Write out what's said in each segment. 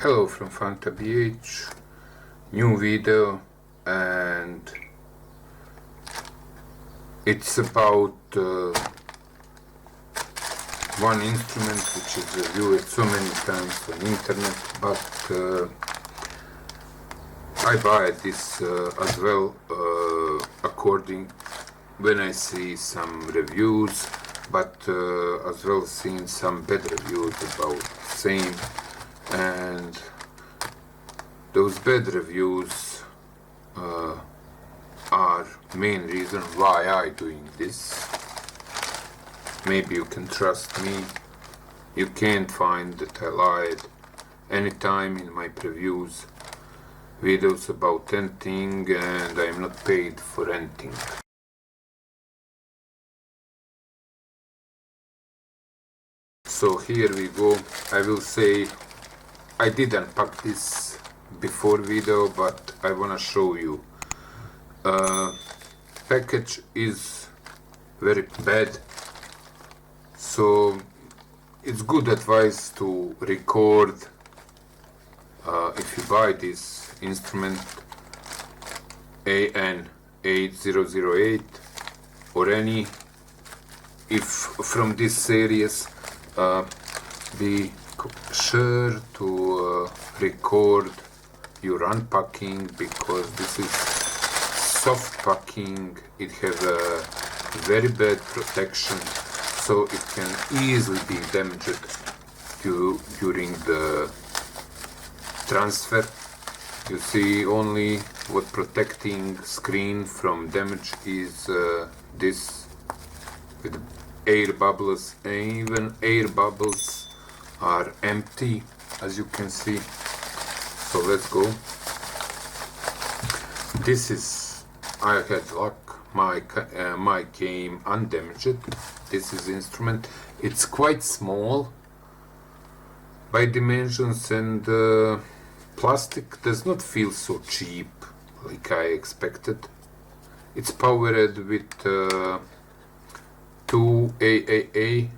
Hello from Fanta BH, new video, and it's about one instrument which is reviewed so many times on internet, but I buy this as well according when I see some reviews, but as well seen some bad reviews about same. And those bad reviews are main reason why I doing this. Maybe you can trust me. You can't find that I lied anytime in my previews videos about anything, and I'm not paid for anything. So here we go. I will say I did unpack this before video, but I wanna show you. Package is very bad, so it's good advice to record if you buy this instrument AN8008 or any, if from this series, be sure to record your unpacking, because this is soft packing. It has a very bad protection, so it can easily be damaged during the transfer. You see, only what protecting screen from damage is this with air bubbles, and even air bubbles are empty, as you can see. So let's go. This is, I had luck, my came undamaged. This is instrument. It's quite small by dimensions, and plastic does not feel so cheap like I expected. It's powered with two AA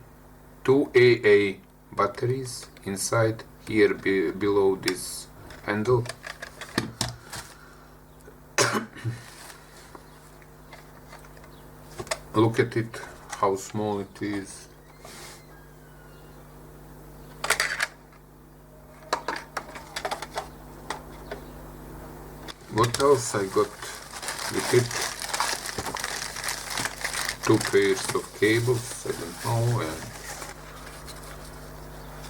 batteries inside here below this handle. Look at it, how small it is. What else I got with it? Two pairs of cables, I don't know, and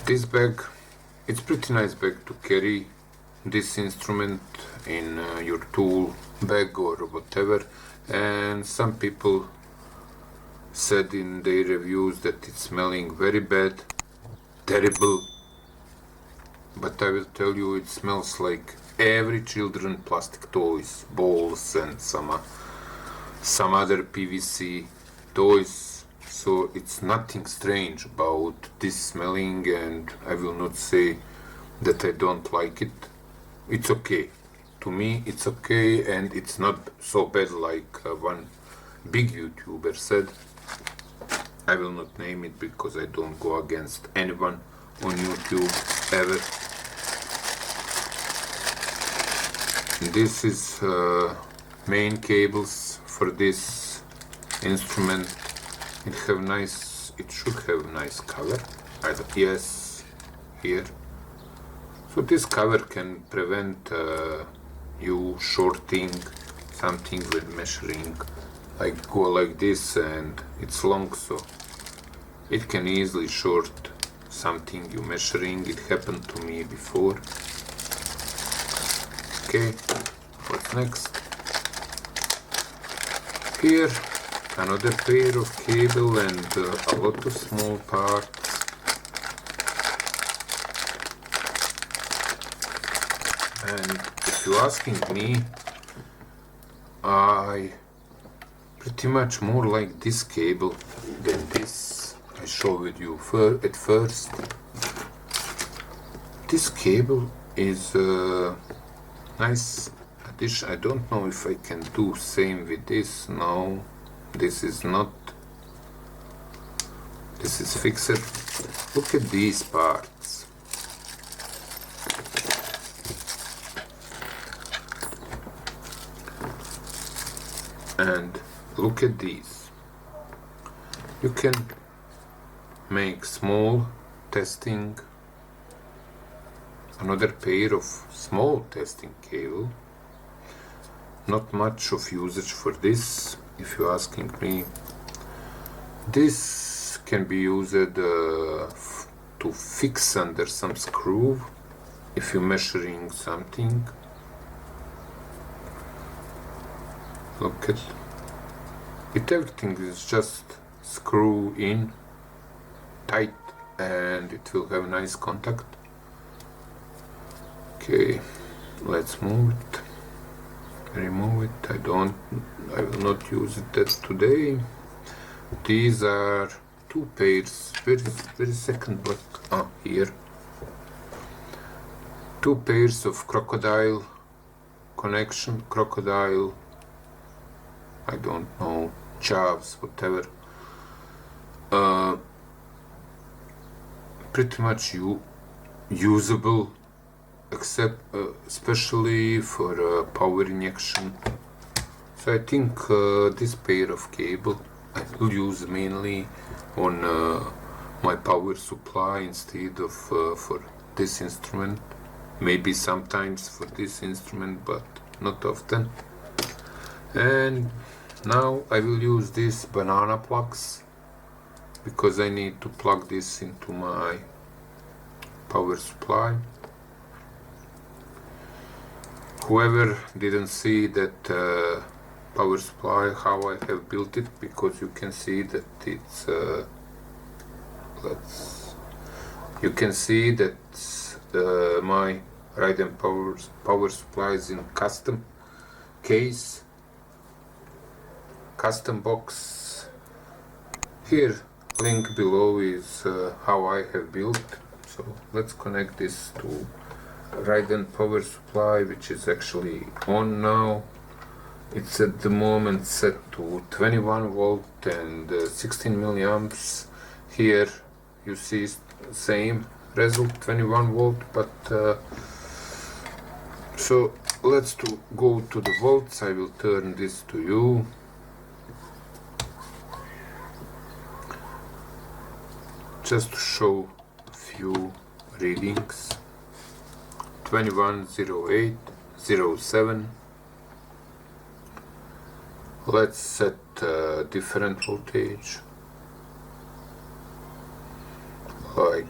this bag. It's pretty nice bag to carry this instrument in your tool bag or whatever. And some people said in their reviews that it's smelling very bad, terrible, but I will tell you, it smells like every children plastic toys, balls, and some other PVC toys. So it's nothing strange about this smelling, and I will not say that I don't like it. It's okay. To me it's okay, and it's not so bad like one big YouTuber said. I will not name it because I don't go against anyone on YouTube ever. This is main cables for this instrument. It should have nice cover. Yes, here. So this cover can prevent you shorting something with measuring. Like go like this, and it's long, so it can easily short something you measuring. It happened to me before. Okay, what's next? Here another pair of cable and a lot of small parts. And if you're asking me, I pretty much more like this cable than this I showed you at first. This cable is nice addition. I don't know if I can do same with this. No, this is not. This is fixed. Look at these parts. And look at these. You can make small testing, another pair of small testing cable. Not much of usage for this, if you're asking me. This can be used to fix under some screw if you're measuring something. Look at it, everything is just screw in tight and it will have nice contact. Okay, let's move it, remove it. I will not use it today. These are two pairs, very second black, here. Two pairs of crocodile connection, crocodile, I don't know, chavs, whatever. Pretty much usable, except especially for power injection. So I think this pair of cable I will use mainly on my power supply instead of for this instrument. Maybe sometimes for this instrument, but not often. And now I will use these banana plugs because I need to plug this into my power supply. Whoever didn't see that power supply, how I have built it, because you can see that it's you can see that my Raiden power supply is in custom case, custom box. Here, link below is how I have built. So let's connect this to Raiden power supply, which is actually on now. It's at the moment set to 21 volt and 16 milliamps. Here you see same result, 21 volt, but so let's go to the volts. I will turn this to you. Just to show a few readings. 210807. Let's set different voltage, like,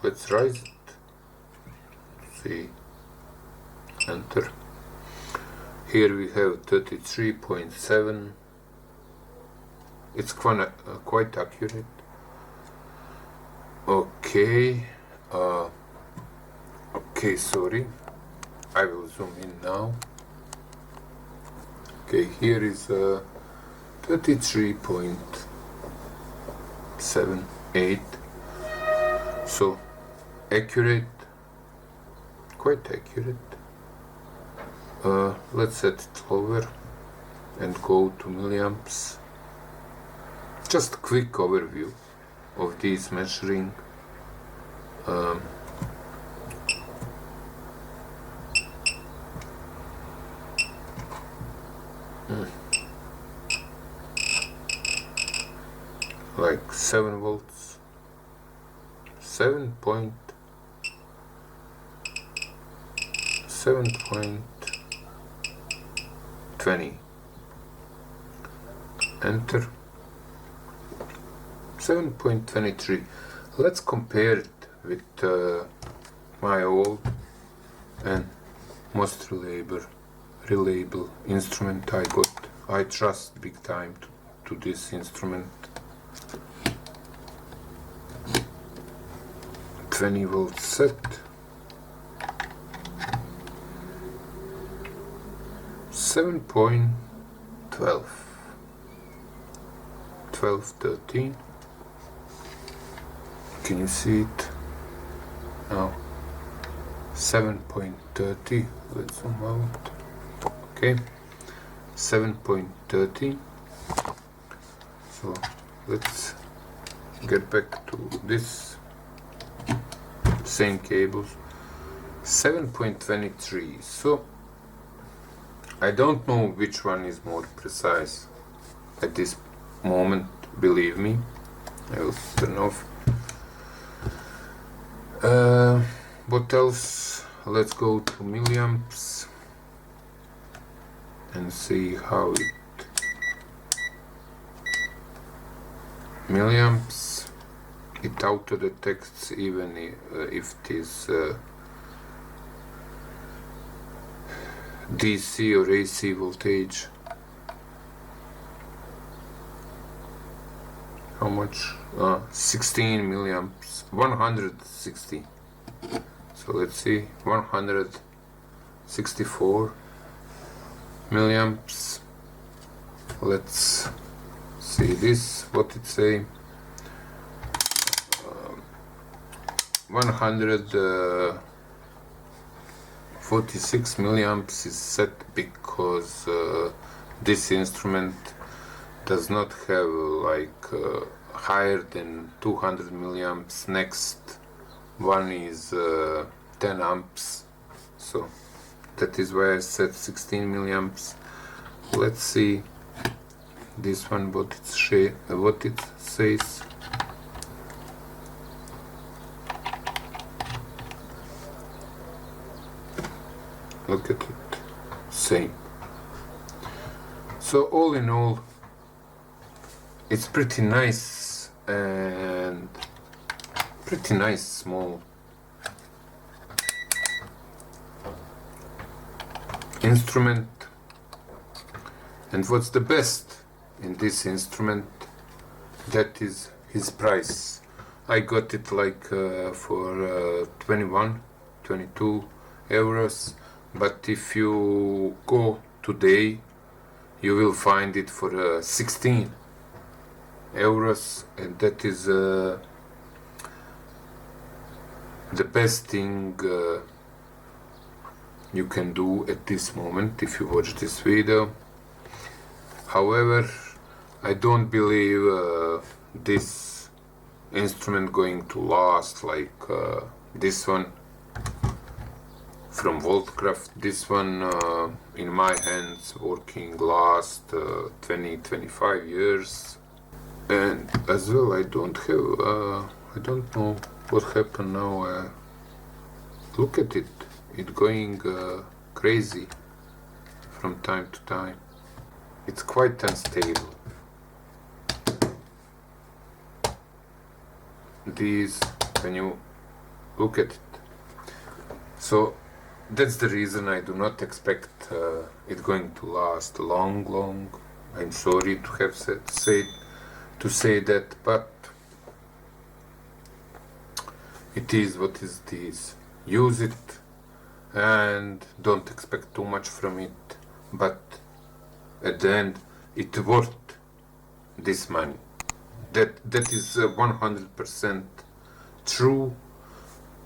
let's raise it, see, enter. Here we have 33.7. It's quite accurate. Okay, okay, sorry, I will zoom in now. Okay, here is 33.78. So accurate, quite accurate. Let's set it lower and go to milliamps. Just a quick overview of these measuring. Like 7 volts, 7.20. Enter. 7.23. Let's compare it with my old and most reliable instrument I got. I trust big time to this instrument. 20 volt set. 7.12. 12.13. Can you see it? Now 7.30. Let's zoom out. Okay, 7.30. So let's get back to this. Same cables. 7.23. So I don't know which one is more precise at this moment, believe me. I will turn off. What else? Let's go to milliamps and see how it milliamps. It auto detects even if it is DC or AC voltage. How much? 16 milliamps, 160. So let's see, 164 milliamps. Let's see this, what it say. 146 milliamps is set because this instrument does not have higher than 200 milliamps. Next one is 10 amps, so that is why I set 16 milliamps. Let's see this one, what it says. Look at it, same. So all in all, it's pretty nice and pretty nice small instrument. And what's the best in this instrument, that is his price. I got it for 22 euros, but if you go today you will find it for 16 euros, and that is the best thing you can do at this moment if you watch this video. However, I don't believe this instrument going to last like this one from Voltcraft. This one in my hands working last 20-25 years. And as well, I don't know what happened now. Look at it, it's going crazy from time to time. It's quite unstable. These, when you look at it. So that's the reason I do not expect it going to last long. I'm sorry to have say that, but it is what it is. Use it and don't expect too much from it, but at the end it worth this money. That is 100% true.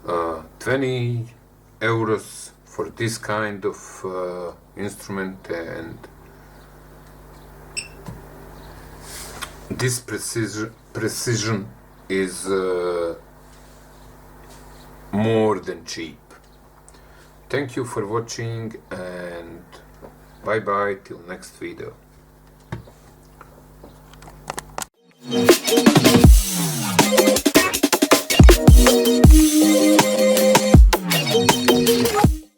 20 euros for this kind of instrument, and this precision is more than cheap. Thank you for watching, and bye bye till next video.